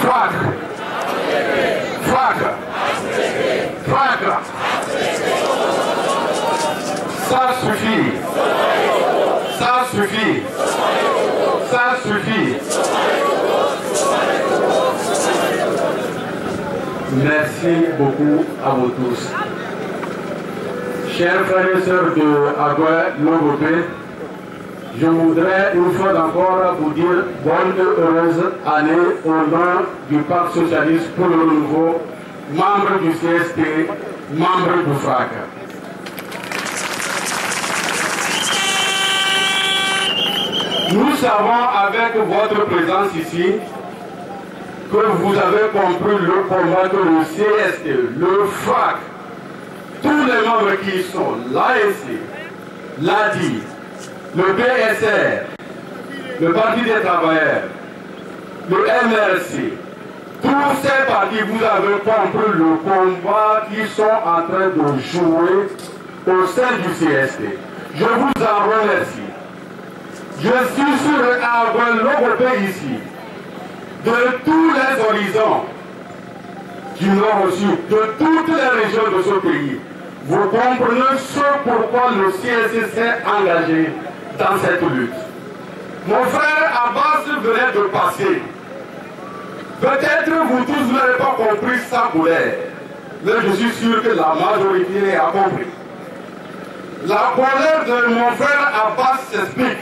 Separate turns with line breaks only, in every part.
FRAC. FRAC. FRAC. Ça suffit. Ça suffit. Ça suffit. Merci beaucoup à vous tous. Chers frères et sœurs de Agoué Logopé, je voudrais une fois encore vous dire bonne et heureuse année au nom du Parti Socialiste pour le Renouveau, membre du CST, membre du FRAC. Nous savons avec votre présence ici que vous avez compris le combat que le CST, le FRAC, tous les membres qui sont l'ASC, l'ADI, le PSR, le Parti des travailleurs, le MRC, tous ces partis, vous avez compris le combat qu'ils sont en train de jouer au sein du CST. Je vous en remercie. Je suis sûr qu'à Logopé ici, de tous les horizons du nord au sud, de toutes les régions de ce pays, vous comprenez ce pourquoi le CST s'est engagé dans cette lutte. Mon frère Abbas venait de passer. Peut-être vous tous n'avez pas compris sa colère, mais je suis sûr que la majorité a compris. La colère de mon frère Abbas s'explique.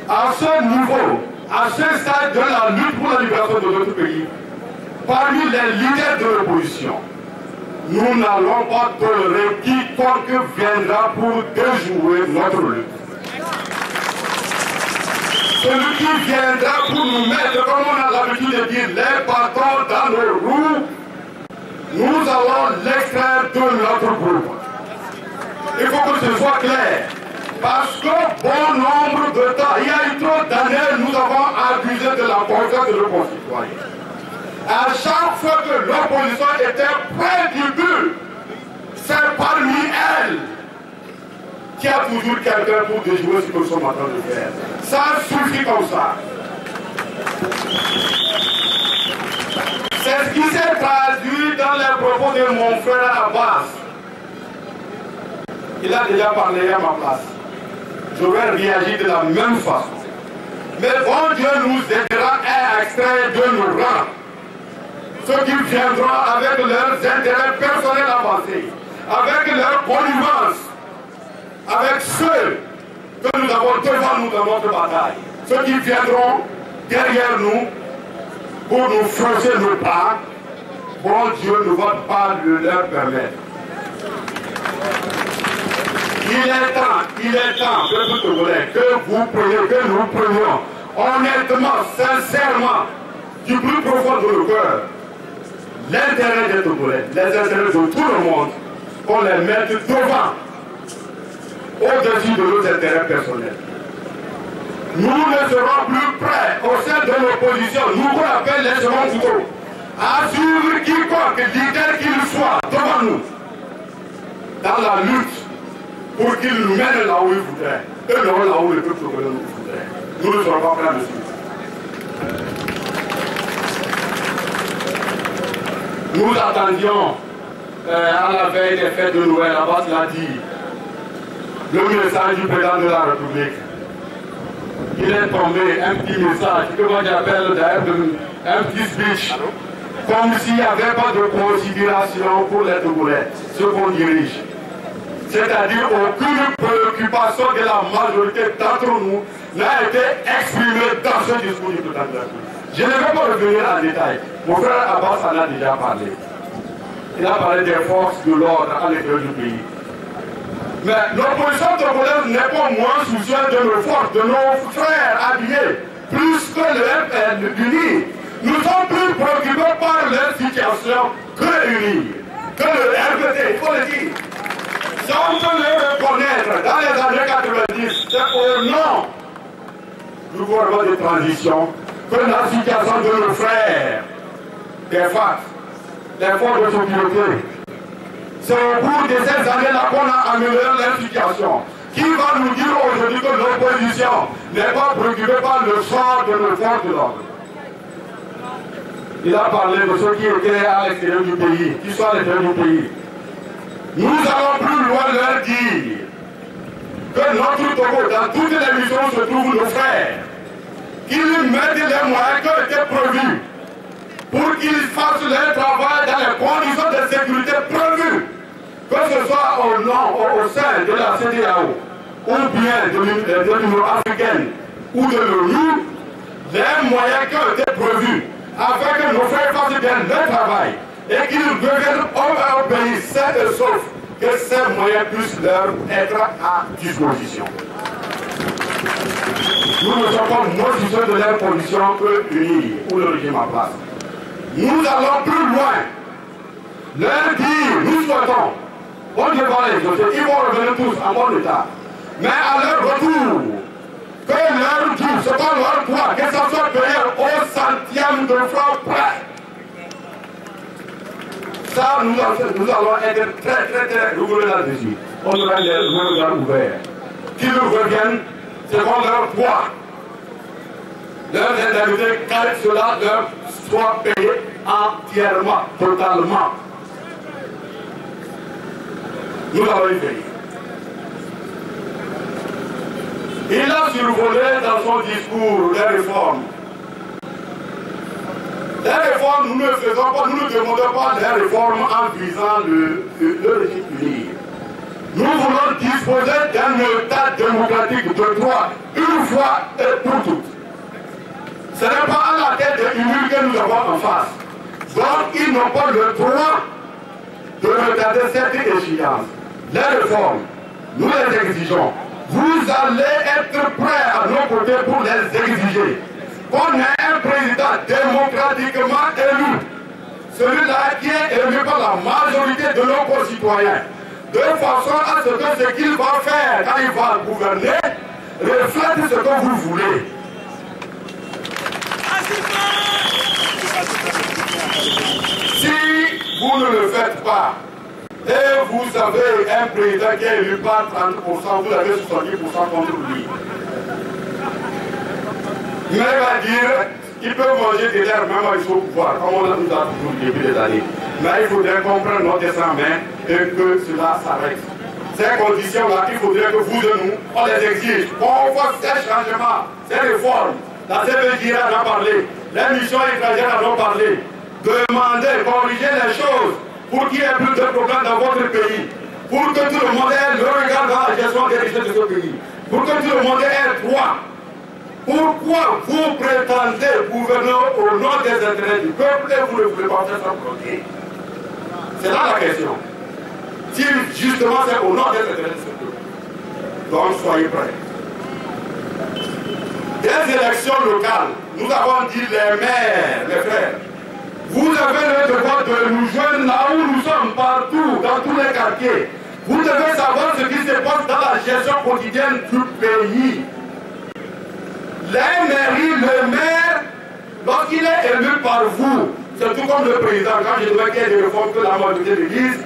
À ce niveau, à ce stade de la lutte pour la libération de notre pays, parmi les leaders de l'opposition, nous n'allons pas tolérer quiconque viendra pour déjouer notre lutte. Celui qui viendra pour nous mettre, comme on a l'habitude de dire, les bâtons dans nos roues, nous allons l'extraire de notre groupe. Il faut que ce soit clair. Parce que bon nombre de temps, il y a eu trop d'années, nous avons abusé de la confiance de nos concitoyens. À chaque fois que l'opposition était près du but, c'est parmi elles qu'il y a toujours quelqu'un pour déjouer ce que nous sommes en train de faire. Ça suffit comme ça. C'est ce qui s'est traduit dans les propos de mon frère Abbas. Il a déjà parlé à ma place. J'aurais réagi de la même façon. Mais bon Dieu nous aidera à extraire de nos rangs ceux qui viendront avec leurs intérêts personnels avancés, avec leur connivence, avec ceux que nous avons devant nous dans notre bataille, ceux qui viendront derrière nous pour nous froncer nos pas. Bon Dieu ne va pas le leur permettre. Il est temps, peuple togolais, que vous preniez, que nous prenions, honnêtement, sincèrement, du plus profond de nos cœurs, l'intérêt des Togolais, les intérêts de tout le monde, qu'on les mette devant, au-dessus de nos intérêts personnels. Nous ne serons plus prêts au sein de l'opposition, nous qu'on appelle les seconds couteaux, à suivre quiconque, leader qu'il soit, devant nous, dans la lutte, pour qu'il nous mène là où il voudrait, et non là où le peuple togolais nous voudrait. Nous ne serons pas prêts à le suivre. Nous attendions à la veille des fêtes de Noël, Abbas l'a dit, le message du président de la République. Il est tombé un petit message que moi j'appelle d'ailleurs un petit speech, comme s'il n'y avait pas de considération pour les Togolais, ceux qu'on dirige. C'est-à-dire aucune préoccupation de la majorité d'entre nous n'a été exprimée dans ce discours du président de la République. Je ne vais pas revenir en détail. Mon frère Abbas en a déjà parlé. Il a parlé des forces de l'ordre à l'intérieur du pays. Mais l'opposition togolaise n'est pas moins soucieuse de nos forces, de nos frères habillés, plus que le FN uni. Nous sommes plus préoccupés par leur situation que l'UNI, que le RPT, il faut le dire. Si on peut le reconnaître dans les années 90, c'est au nom du gouvernement de transition que la situation de nos frères, des FAC, des forces de sécurité, c'est au bout de ces années-là qu'on a amélioré leur situation. Qui va nous dire aujourd'hui que l'opposition n'est pas préoccupée par le sort de nos forces de l'ordre? il a parlé de ceux qui étaient à l'extérieur du pays, qui sont à l'extérieur du pays. Nous allons plus loin leur dire que notre Togo, dans toutes les missions se trouvent nos frères, qu'ils mettent les moyens qui ont été prévus pour qu'ils fassent leur travail dans les conditions de sécurité prévues, que ce soit au sein de la CEDEAO ou bien de l'Union africaine ou de l'ONU, les moyens qui ont été prévus afin que nos frères fassent bien leur travail et qu'ils deviennent au pays sains et saufs, que ces moyens puissent leur être à disposition. Nous ne sommes pas moins de leurs conditions que l'UNI ou le régime en place. Nous allons plus loin. Leur dire, nous souhaitons, on ne va pas les exaucer, ils vont revenir tous en bon état. Mais à leur retour, que leur dû, ce qu'on leur doit, que ça soit payé au centième de franc près. Ça, nous allons être très rigoureux là-dessus. On aura les regards ouverts. Qu'ils reviennent, c'est qu'on leur doit. Leurs indemnités, car cela leur soit payé entièrement, totalement. Nous allons y veiller. Il a survolé dans son discours les réformes. Les réformes, nous ne faisons pas, nous ne demandons pas les réformes en visant le régime uni. Nous voulons disposer d'un état démocratique de droit, une fois et pour toutes. Ce n'est pas à la tête de l'UNI que nous avons en face. Donc, ils n'ont pas le droit de retarder cette échéance. Les réformes, nous les exigeons. Vous allez être prêts à nos côtés pour les exiger. Qu'on ait un président démocratiquement élu, celui-là qui est élu par la majorité de nos concitoyens, de façon à ce que ce qu'il va faire quand il va gouverner reflète ce que vous voulez. Si vous ne le faites pas, et vous avez un président qui est élu par 30%, vous avez 70% contre lui. Il va dire qu'il peut manger des terres même avec son pouvoir, comme on nous a toujours dit depuis des années. Mais il faudrait comprendre notre destin et que cela s'arrête. Ces conditions-là, il faudrait que vous et nous, on les exige. On voit ces changements, ces réformes. La CPJ en a parlé, les missions étrangères en ont parlé. Demandez, corriger les choses pour qu'il y ait plus de problèmes dans votre pays. Pour que tout le monde ait le regard dans la gestion des richesses de ce pays. Pour que tout le monde ait droit. Pourquoi vous prétendez gouverner au nom des intérêts du peuple et vous ne voulez pas faire ça bloquer? C'est là la question. Si justement c'est au nom des intérêts de ce peuple. Donc soyez prêts. Des élections locales, nous avons dit les maires, les frères, vous avez le devoir de nous joindre là où nous sommes, partout, dans tous les quartiers. Vous devez savoir ce qui se passe dans la gestion quotidienne du pays. Les mairies, le maire, lorsqu'il est élu par vous, c'est tout comme le président, quand je dois qu'il y ait des réformes que la majorité l'Église,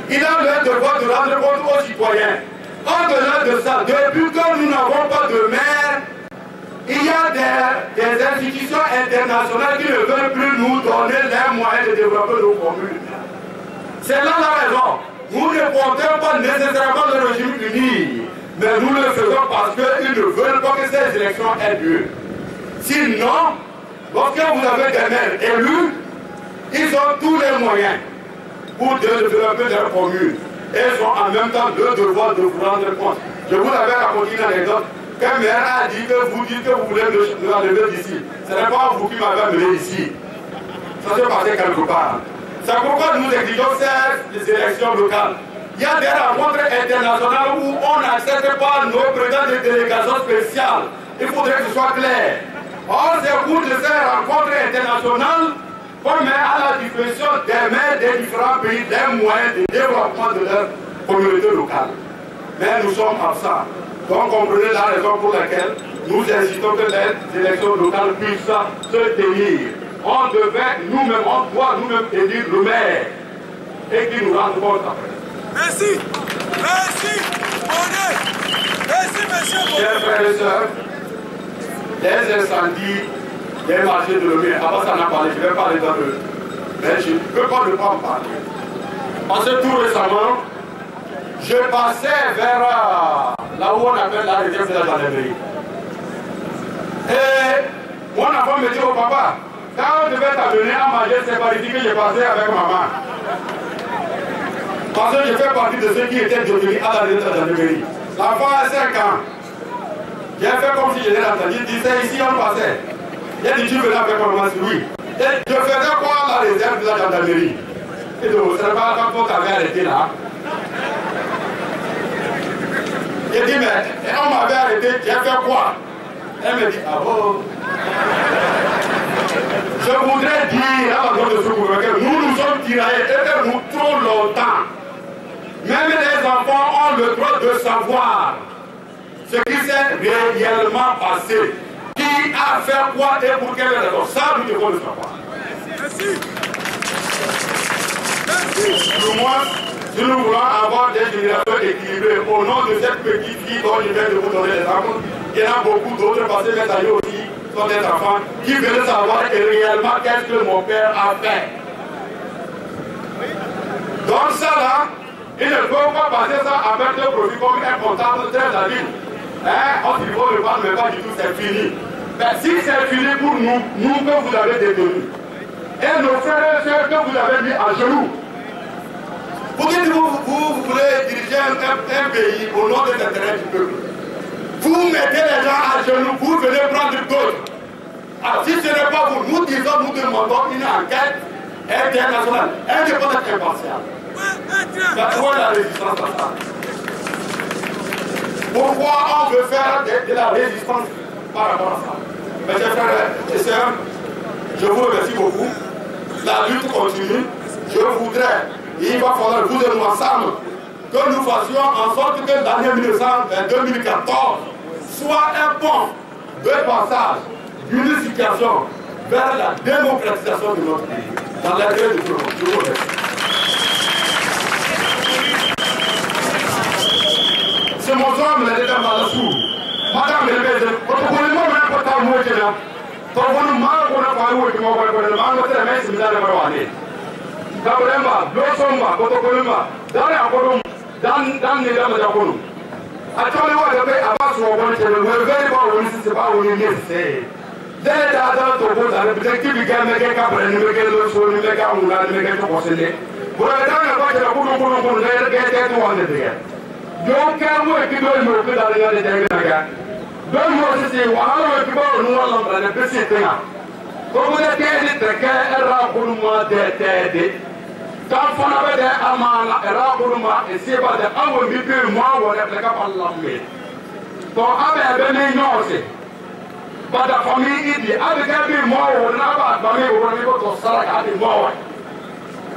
il a le devoir de rendre compte aux citoyens. Au-delà de ça, depuis que nous n'avons pas de maire, il y a des institutions internationales qui ne veulent plus nous donner les moyens de développer nos communes. C'est là la raison. Nous ne comptons pas nécessairement le régime uni. Mais nous le faisons parce qu'ils ne veulent pas que ces élections aient lieu. Sinon, lorsque vous avez des maires élus, ils ont tous les moyens pour développer leur commune. Et ils ont en même temps le devoir de vous rendre compte. Je vous l'avais raconté une anecdote. Qu'un maire a dit que vous dites que vous voulez nous enlever d'ici. Ce n'est pas vous qui m'avez amené ici. Ça s'est passé quelque part. C'est pourquoi nous exigeons ces élections locales. Il y a des rencontres internationales où on n'accepte pas nos présidents de délégations spéciales. Il faudrait que ce soit clair. Or, c'est pour de ces rencontres internationales qu'on met à la disposition des maires des différents pays des moyens de développement de leur communauté locale. Mais nous sommes absents. Donc, comprenez la raison pour laquelle nous insistons que les élections locales puissent se tenir. On devait nous-mêmes, on doit nous-mêmes élire le maire et qu'il nous rende compte après.
Merci. Merci. Bonnet. Merci, monsieur Bonnet.
Chers frères et sœurs, les incendies Il y a un marché de Lomé. Avant ça, on a parlé. Je vais parler d'un peu. Mais je ne peux pas ne pas en parler. Parce que tout récemment, je passais vers là où on appelle la réserve de la gendarmerie. Et mon enfant me dit au papa, quand on devait t'amener à manger, c'est par ici que j'ai passé avec maman. Parce que je fais partie de ceux qui étaient devenus à la réserve de la gendarmerie. L'enfant a 5 ans. J'ai fait comme si j'étais entendu. Il dit, c'est ici on passait. Il a dit, tu veux la faire comme moi? Oui. Et je faisais quoi à la réserve de la gendarmerie? Et donc, ce n'est pas quand on t'avait arrêté là. Il dit, mais on m'avait arrêté, j'ai fait quoi? Elle me dit, ah bon? Je voudrais dire à la zone de secours que nous nous sommes tiraillés et que nous trop longtemps. Même les enfants ont le droit de savoir ce qui s'est réellement passé. Qui a fait quoi et pour quelle raison? Ça, nous devons le savoir.
Merci.
Pour moi, si nous voulons avoir des générations équilibrées au nom de cette petite fille dont je viens de vous donner l'exemple, il y en a beaucoup d'autres parce que mes amis aussi sont des enfants qui veulent savoir réellement qu'est-ce que mon père a fait. Donc ça là, il ne faut pas passer ça avec le profit comme un comptable très habile. On dit faut le parle, mais pas du tout, c'est fini. Mais si c'est fini pour nous, nous que vous avez détenus, et nos frères et sœurs que vous avez mis à genoux, pour que vous voulez diriger un pays au nom des intérêts du peuple, vous mettez les gens à genoux, vous venez prendre d'autres. Alors si ce n'est pas vous, nous disons, nous demandons une enquête internationale, indépendante et impartiale. Mais où est la résistance à ça? Pourquoi on veut faire de la résistance par rapport à ça? Mes chers frères et sœurs, je vous remercie beaucoup. La lutte continue. Je voudrais, il va falloir vous et nous ensemble, que nous fassions en sorte que l'année 2014 soit un pont de passage d'unification vers la démocratisation de notre pays, dans l'intérêt de tout le monde. Je vous remercie. C'est mon soeur, mais elle est dans la sourde. Madame, elle est belle. Protocolement, on n'a pas tant de mots que là. Protocolement, on n'a pas de mots que moi, on n'a pas de mots. On n'a pas de mots. Gabremba, Blosomba, protocolement. Dans les accords, dans les dames d'accords. Attendez, on va faire avant ce moment. On va faire quoi? On ne sait pas où il est. Dès les dates, on va faire l'objectif du gamin qui est capable de nous faire le sol, nous faire un moulin, nous faire un conseiller. Pour le temps, on va faire la boule, on va faire un conseiller. Donc, quand vous êtes dans le monde, dans les dégâts, donc moi aussi, on a le pouvoir, nous allons dans les petits terrains. Comme vous êtes dit, que raconte-moi des quand on avait des amants, raconte-moi, et c'est pas des amants, mais que moi, on est les capables de l'amener. Donc, avec un million aussi, pas de famille, il dit, avec un peu moi, on n'a pas de famille, on n'a pas de salaire, avec moi,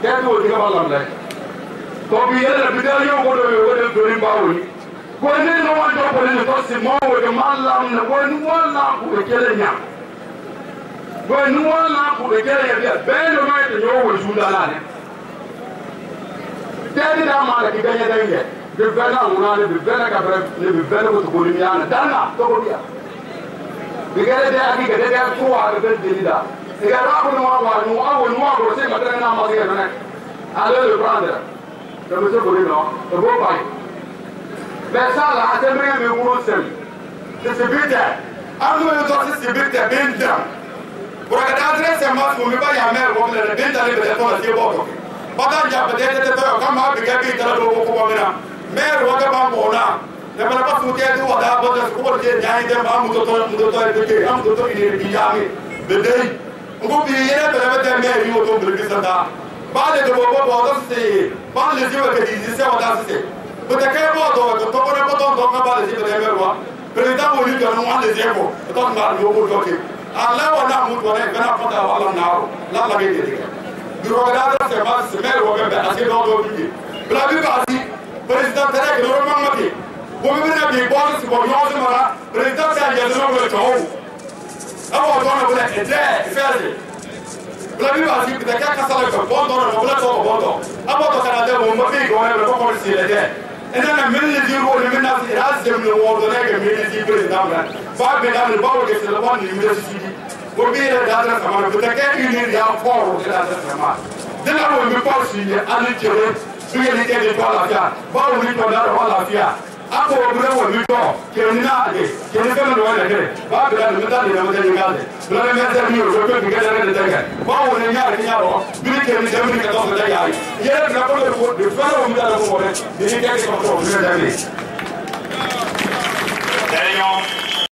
qu'est-ce que vous dites à l'amener? Donc, il y a des bidons pour le Baoui. Quand on est dans le temps pour les autres, c'est moi, on est mal là, on est mal là pour le Kélien. Quand nous sommes là pour le Kélien, ben le maître, nous sommes là. Dès que dans la qui gagne d'ailleurs, de venir on a le venir qu'après le venir pour le Kélien, dans la, tout le bien. Le Kélien est qui est derrière toi, le venir là. Et là, on va nous avoir aussi maintenant à manger. Allez le prendre. Le monsieur Bourino, le beau bail. Mais ça, là, c'est bien, mais vous le savez. C'est ce but. À nous, nous sommes ce but, bien dedans. Pour regarder ces matchs, on ne peut pas y aller, on peut bien aller de l'école à Diabo. Pendant qu'il y a peut-être comme un peu de la boue, mais on va pas pour là. Ne va pas soutenir tout à l'heure, parce que il y a un débat, on doit écouter, on doit il on peut payer des maires autour de l'État. Parle de vos bordons, c'est pas les yeux que disent c'est. Peut-être qu'un bordon, quand on a pas de parler de les maires, président au lieu de nous les échos, quand on va nous bloquer. Alors on a mon collègue, on a pas d'avoir un arbre, là la vérité. Du regard de ces masses, c'est maire ou même assez dans le pays. La plupart du président Terek, le Roman Mati, vous me venez des bonnes, c'est pour nous, président Terek, il y a des gens qui sont alors on voulait aider, faire. La plupart du temps, quand ça le bon dans le bon bon. Avant de Canada, on m'a dit qu'on avait pas commencé les gars. Et là, même les yeux, on les menace, et là, c'est le monde donné que mes yeux président là. Pas mesdames, le bas que c'est le bon numéro 6. ko bi da da sama ko ta ke ni ya foro da da sama dina wo mi pa si ni ani kere su ye ni ke ni to la fia ba wo ni to da ro la fia ako wo mi wo mi to ke ni na de ke ni ka no wa de ba bi da mi da ni na ma de ni ga de bla me da ni o ko bi ga da de ga ba wo ni ya ro bi ke ni da mi ka to da ya ye na ko de fa wo mi da ro mo de ni ke ko to mi da ni
Daniel